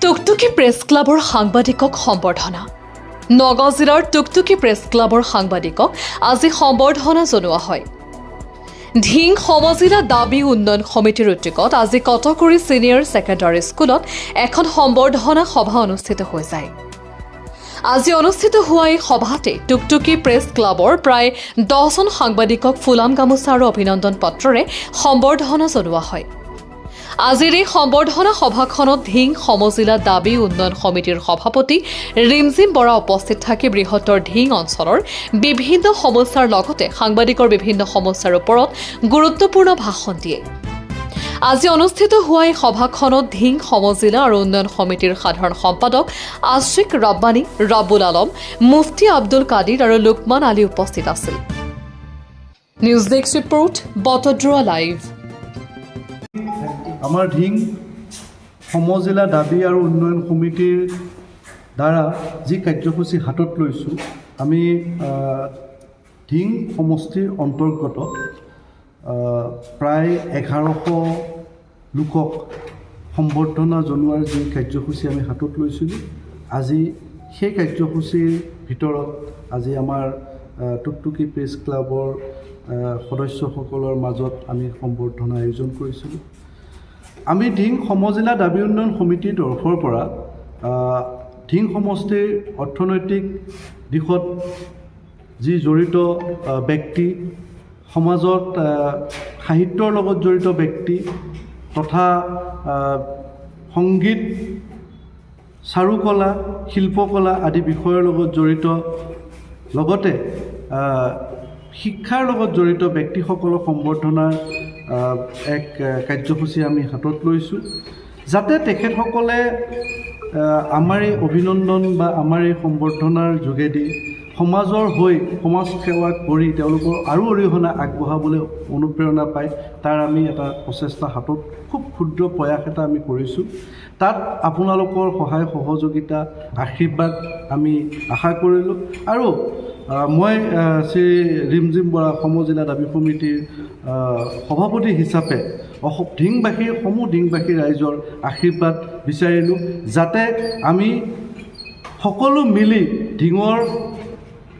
টুকটুকি press ক্লাবৰ সাংবাদিকক সম্বৰ্ধনা। নগাঁও জিলাৰ টুকটুকি প্ৰেছ ক্লাবৰ সাংবাদিকক আজি সম্বৰ্ধনা জনোৱা হয়। ধিং সমজিলা দাবী উন্নয়ন সমিতিৰ উদ্যোগত আজি কটকুৰি ছিনিয়ৰ ছেকেণ্ডাৰী স্কুলত এখন সম্বৰ্ধনা সভা অনুষ্ঠিত হৈ যায়। আজি অনুষ্ঠিত হোৱা এই সভাতে টুকটুকি প্ৰেছ ক্লাবৰ প্ৰায় 10জন সাংবাদিকক ফুলাম গামোচা আৰু অভিনন্দন পত্ৰৰে সম্বৰ্ধনা জনোৱা হয়। আজিৰ এই সম্বৰ্ধনা সভাখনত ধিং সমজিলা দাবী উন্নয়ন সমিতিৰ সভাপতি ৰিমজিম বৰা উপস্থিত থাকি বৃহত্তৰ ধিং অঞ্চলৰ বিভিন্ন সমস্যাৰ লগতে সাংবাদিকৰ বিভিন্ন সমস্যাৰ ওপৰত গুৰুত্বপূৰ্ণ ভাষণ দিয়ে। আজি অনুষ্ঠিত হোৱা এই সভাখনত ধিং সমজিলা আৰু উন্নয়ন সমিতিৰ সাধাৰণ সম্পাদক আশ্বিক ৰব্বানী, ৰাবুল আলম, মুফতি আব্দুল কাদিৰ আৰু লুকমান আলী উপস্থিত আছিল। News desk report, Batadrava live. আমাৰ ধিং সমজিলা দাবী আৰু উন্নয়ন সমিতিৰ দ্বাৰা যি কাৰ্যসূচী হাতত লৈছোঁ, আমি ধিং সমষ্টিৰ অন্তৰ্গত প্ৰায় 1100 লোকক সম্বৰ্ধনা জনোৱাৰ যি কাৰ্যসূচী আমি হাতত লৈছিলোঁ, আজি সেই কাৰ্যসূচীৰ ভিতৰত আজি আমাৰ টুকটুকি প্ৰেছ ক্লাবৰ সদস্যসকলৰ মাজত আমি সম্বৰ্ধনা আয়োজন কৰিছিলোঁ। আমি ধিং সমজিলা দাবী উন্নয়ন সমিতিৰ তৰফৰ পৰা ধিং সমষ্টিৰ অৰ্থনৈতিক দিশত যি জড়িত ব্যক্তি, সমাজত সাহিত্যৰ লগত জড়িত ব্যক্তি তথা সংগীত, চাৰুকলা, শিল্পকলা আদি বিষয়ৰ লগত জড়িত, লগতে শিক্ষাৰ লগত জড়িত ব্যক্তিসকলক সম্বৰ্ধনাৰ এক কাৰ্যসূচী আমি হাতত লৈছোঁ, যাতে তেখেতসকলে আমাৰ এই অভিনন্দন বা আমাৰ এই সম্বৰ্ধনাৰ যোগেদি সমাজৰ হৈ সমাজ সেৱা কৰি তেওঁলোকৰ আৰু অৰিহণা আগবঢ়াবলৈ অনুপ্ৰেৰণা পায়। তাৰ আমি এটা প্ৰচেষ্টা হাতত, খুব ক্ষুদ্ৰ প্ৰয়াস এটা আমি কৰিছোঁ। তাত আপোনালোকৰ সহায় সহযোগিতা, আশীৰ্বাদ আমি আশা কৰিলোঁ। আৰু মই শ্ৰী ৰিমজিম বৰা সমজিলা দাবী সমিতিৰ সভাপতি হিচাপে সমূহ ধিংবাসী ৰাইজৰ আশীৰ্বাদ বিচাৰিলোঁ, যাতে আমি সকলো মিলি ধিঙৰ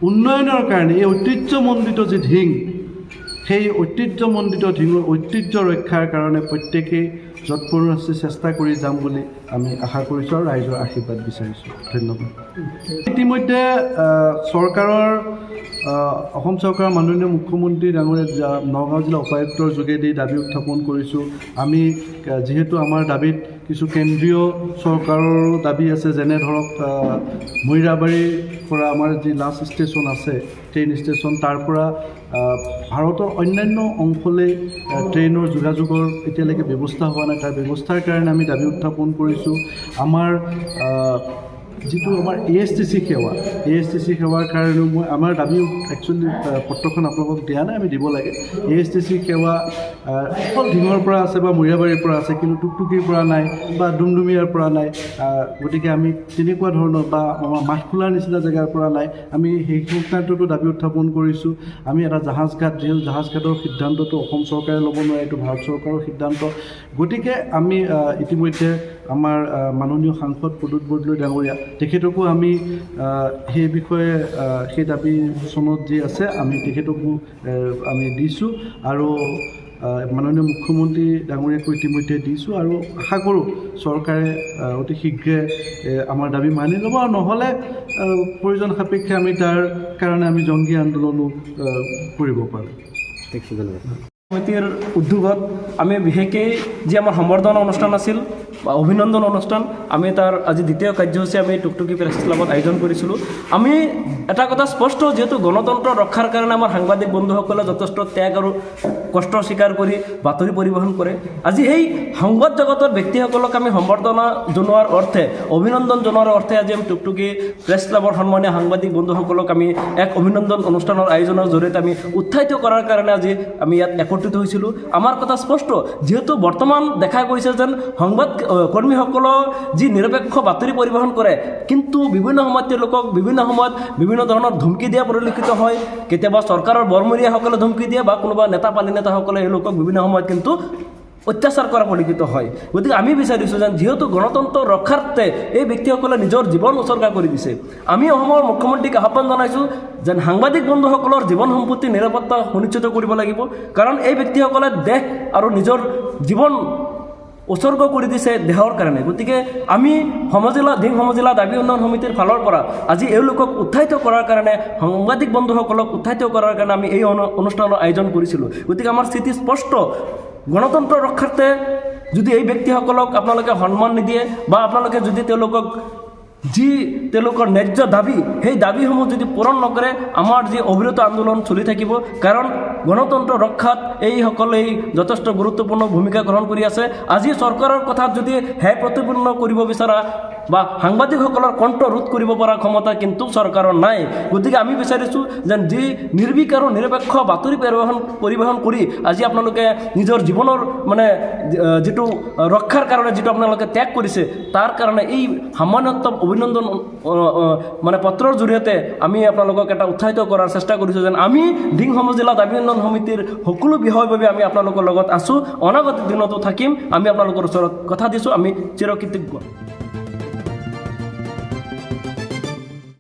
উন্নয়নৰ কাৰণে এই ঐতিহ্যমণ্ডিত যি ধিং, সেই ঐতিহ্যমণ্ডিত ধিঙৰ ঐতিহ্য ৰক্ষাৰ কাৰণে প্ৰত্যেকেই যৎপৰোনাস্তি চেষ্টা কৰি যাম বুলি আমি আশা কৰিছোঁ আৰু ৰাইজৰ আশীৰ্বাদ বিচাৰিছোঁ। ধন্যবাদ। ইতিমধ্যে চৰকাৰৰ অসম চৰকাৰৰ মাননীয় মুখ্যমন্ত্ৰী ডাঙৰীয়া নগাঁও জিলা উপায়ুক্তৰ যোগেদি দাবী উত্থাপন কৰিছোঁ। আমি যিহেতু আমাৰ দাবীত কিছু কেন্দ্ৰীয় চৰকাৰৰ দাবী আছে, যেনে ধৰক মৈৰাবাৰীৰ পৰা আমাৰ যি লাষ্ট ষ্টেচন আছে, ট্ৰেইন ষ্টেচন, তাৰ পৰা ভাৰতৰ অন্যান্য অংশলৈ ট্ৰেইনৰ যোগাযোগৰ এতিয়ালৈকে ব্যৱস্থা হোৱা নাই। তাৰ ব্যৱস্থাৰ কাৰণে আমি দাবী উত্থাপন কৰিছোঁ। আমাৰ যিটো আমাৰ ASTC সেৱাৰ কাৰণেও আমাৰ দাবী একচুৱেলি পত্ৰখন আপোনালোকক দিয়া নাই, আমি দিব লাগে। ASTC সেৱা অকল ধিঙৰ পৰা আছে বা মৈৰাবাৰীৰ পৰা আছে, কিন্তু টুকটুকিৰ পৰা নাই বা ডুমডুমিয়াৰ পৰা নাই। গতিকে আমি তেনেকুৱা ধৰণৰ বা আমাৰ মাঠখোলাৰ নিচিনা জেগাৰ পৰা নাই। আমি সেই সংক্ৰান্ততো দাবী উত্থাপন কৰিছোঁ। আমি এটা জাহাজঘাট, যিহেতু জাহাজঘাটৰ সিদ্ধান্তটো অসম চৰকাৰে ল'ব নোৱাৰে, এইটো ভাৰত চৰকাৰৰ সিদ্ধান্ত। গতিকে আমি ইতিমধ্যে আমাৰ মাননীয় সাংসদ প্ৰদ্যুৎ বৰদলৈ ডাঙৰীয়া, তেখেতকো আমি সেই বিষয়ে সেই দাবী চনত যি আছে আমি তেখেতকো আমি দিছোঁ আৰু মাননীয় মুখ্যমন্ত্ৰী ডাঙৰীয়াকো ইতিমধ্যে দিছোঁ, আৰু আশা কৰোঁ চৰকাৰে অতি শীঘ্ৰে আমাৰ দাবী মানি ল'ব, আৰু নহ'লে প্ৰয়োজন সাপেক্ষে আমি তাৰ কাৰণে আমি জংগী আন্দোলনো কৰিব পাৰোঁ। সমিতিৰ উদ্যোগত আমি বিশেষকৈ যি আমাৰ সম্বৰ্ধনা অনুষ্ঠান আছিল বা অভিনন্দন অনুষ্ঠান, আমি তাৰ আজি দ্বিতীয় কাৰ্যসূচী আমি টুকটুকি প্ৰেছ ক্লাবত আয়োজন কৰিছিলোঁ। আমি এটা কথা স্পষ্ট, যিহেতু গণতন্ত্ৰ ৰক্ষাৰ কাৰণে আমাৰ সাংবাদিক বন্ধুসকলে যথেষ্ট ত্যাগ আৰু কষ্ট স্বীকাৰ কৰি বাতৰি পৰিৱেশন কৰে। আজি সেই সংবাদ জগতৰ ব্যক্তিসকলক আমি সম্বৰ্ধনা জনোৱাৰ অৰ্থে, অভিনন্দন জনোৱাৰ অৰ্থে আজি আমি টুকটুকি প্ৰেছ ক্লাবৰ সন্মানীয় সাংবাদিক বন্ধুসকলক আমি এক অভিনন্দন অনুষ্ঠানৰ আয়োজনৰ জৰিয়তে আমি উৎসাহিত কৰাৰ কাৰণে আজি আমি ইয়াত একত্ৰিত হৈছিলোঁ। আমাৰ কথা স্পষ্ট, যিহেতু বৰ্তমান দেখা গৈছে যেন সংবাদ কৰ্মীসকলক যি নিৰপেক্ষ বাতৰি পৰিৱেশন কৰে, কিন্তু বিভিন্ন সময়ত তেওঁলোকক বিভিন্ন সময়ত বিভিন্ন ধৰণৰ ধমকি দিয়া পৰিলক্ষিত হয়। কেতিয়াবা চৰকাৰৰ বৰমূৰীয়াসকলে ধমকি দিয়ে বা কোনোবা নেতা পালি নেতাসকলে এওঁলোকক বিভিন্ন সময়ত কিন্তু অত্যাচাৰ কৰা পৰিলক্ষিত হয়। গতিকে আমি বিচাৰিছোঁ যেন যিহেতু গণতন্ত্ৰ ৰক্ষাৰ্থে এই ব্যক্তিসকলে নিজৰ জীৱন উচৰ্গা কৰি দিছে, আমি অসমৰ মুখ্যমন্ত্ৰীক আহ্বান জনাইছোঁ যেন সাংবাদিক বন্ধুসকলৰ জীৱন সম্পত্তি নিৰাপত্তা সুনিশ্চিত কৰিব লাগিব। কাৰণ এই ব্যক্তিসকলে দেশ আৰু নিজৰ জীৱন উচৰ্গ কৰি দিছে দেহৰ কাৰণে। গতিকে আমি ধিং সমজিলা দাবী উন্নয়ন সমিতিৰ ফালৰ পৰা আজি এওঁলোকক উৎসাহিত কৰাৰ কাৰণে, সাংবাদিক বন্ধুসকলক উৎসাহিত কৰাৰ কাৰণে আমি এই অনুষ্ঠানৰ আয়োজন কৰিছিলোঁ। গতিকে আমাৰ স্থিতি স্পষ্ট, গণতন্ত্ৰ ৰক্ষাৰ্থে যদি এই ব্যক্তিসকলক আপোনালোকে সন্মান নিদিয়ে বা আপোনালোকে যদি তেওঁলোকক তেওঁলোকৰ ন্যায্য দাবী, সেই দাবীসমূহ যদি পূৰণ নকৰে, আমাৰ যি অবিৰত আন্দোলন চলি থাকিব। কাৰণ গণতন্ত্ৰ ৰক্ষাত এইসকলেই যথেষ্ট গুৰুত্বপূৰ্ণ ভূমিকা গ্ৰহণ কৰি আছে। আজি চৰকাৰৰ কথাত যদি হে প্ৰতিপূৰ্ণ কৰিব বিচৰা বা সাংবাদিকসকলৰ কণ্ঠ ৰোধ কৰিব পৰা ক্ষমতা কিন্তু চৰকাৰৰ নাই। গতিকে আমি বিচাৰিছোঁ যেন যি নিৰ্ভীক আৰু নিৰপেক্ষ বাতৰি পৰিৱেশন কৰি আজি আপোনালোকে নিজৰ জীৱনৰ যিটো ৰক্ষাৰ কাৰণে যিটো আপোনালোকে ত্যাগ কৰিছে, তাৰ কাৰণে এই সামান্যতম অভিনন্দন পত্ৰৰ জৰিয়তে আমি আপোনালোকক এটা উৎসাহিত কৰাৰ চেষ্টা কৰিছোঁ যেন আমি ধিং সমজিলা দাবী উন্নয়ন সমিতিৰ সকলো বিষয়ৰ বাবে আমি আপোনালোকৰ লগত আছোঁ, অনাগত দিনতো থাকিম। আমি আপোনালোকৰ ওচৰত কথা দিছোঁ, আমি চিৰকৃতজ্ঞ।